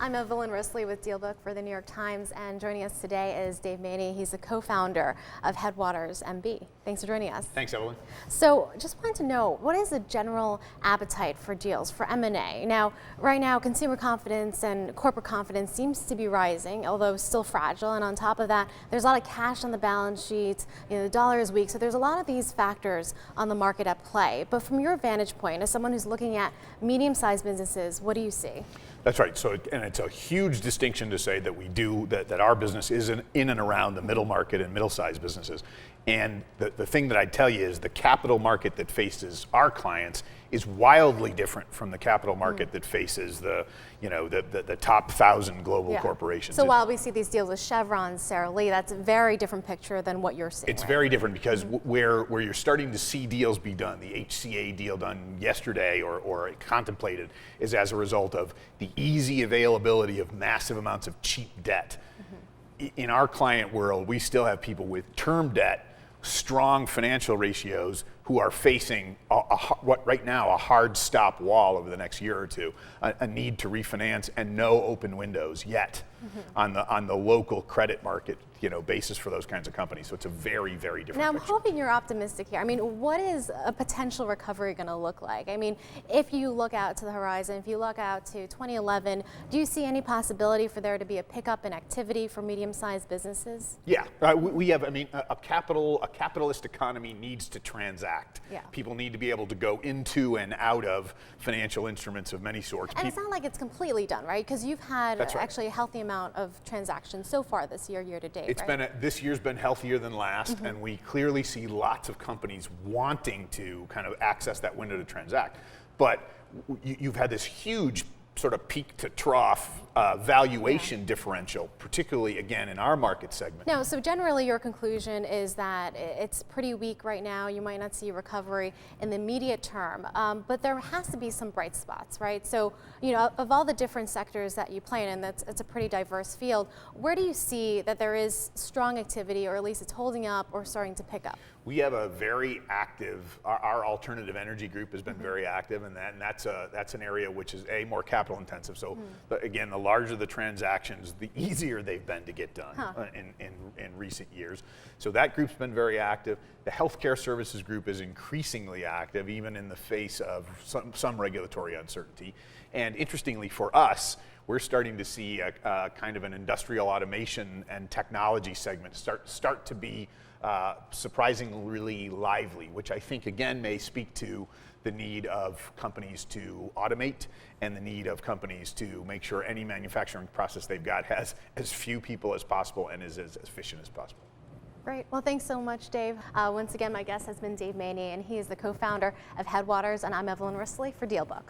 I'm Evelyn Risley with DealBook for the New York Times, and joining us today is Dave Maney. He's the co-founder of Headwaters MB. Thanks for joining us. Thanks, Evelyn. So, just wanted to know, what is the general appetite for deals, for M&A? Now, right now, consumer confidence and corporate confidence seems to be rising, although still fragile, and on top of that, there's a lot of cash on the balance sheet, the dollar is weak, so there's a lot of these factors on the market at play. But from your vantage point, as someone who's looking at medium-sized businesses, what do you see? That's right. So, and it's a huge distinction to say that we do that our business is in and around the middle market and middle-sized businesses. And the thing that I'd tell you is the capital market that faces our clients is wildly different from the capital market that faces the top 1,000 global corporations. So while we see these deals with Chevron, Sara Lee, that's a very different picture than what you're seeing. It's very different because where you're starting to see deals be done, the HCA deal done yesterday or contemplated, is as a result of the easy availability of massive amounts of cheap debt. In our client world, we still have people with term debt, strong financial ratios, who are facing what right now a hard stop wall over the next year or two, a need to refinance, and no open windows yet on the local credit market basis for those kinds of companies. So it's a very, very different Now, I'm picture. hoping you're optimistic here. I mean, what is a potential recovery going to look like? I mean, if you look out to the horizon, if you look out to 2011, do you see any possibility for there to be a pickup in activity for medium-sized businesses? Yeah, we have. I mean, a capitalist economy needs to transact. Yeah. People need to be able to go into and out of financial instruments of many sorts. And it's not like it's completely done, right? Because you've had That's right. actually a healthy amount of transactions so far this year to date. It's been this year's been healthier than last, and we clearly see lots of companies wanting to kind of access that window to transact. But you've had this huge sort of peak to trough valuation differential, particularly again in our market segment. No, so generally your conclusion is that it's pretty weak right now. You might not see a recovery in the immediate term, but there has to be some bright spots, right? So, of all the different sectors that you play in, and it's a pretty diverse field, where do you see that there is strong activity, or at least it's holding up or starting to pick up? We have a very active, our alternative energy group has been very active, and that's an area which is more capital intensive. So again, the larger the transactions, the easier they've been to get done in recent years. So that group's been very active. The healthcare services group is increasingly active, even in the face of some regulatory uncertainty. And interestingly for us, we're starting to see a kind of an industrial automation and technology segment start to be surprisingly lively, which I think again may speak to the need of companies to automate and the need of companies to make sure any manufacturing process they've got has as few people as possible and is as efficient as possible. Great. Well, thanks so much, Dave. Once again, my guest has been Dave Maney, and he is the co-founder of Headwaters, and I'm Evelyn Risley for DealBook.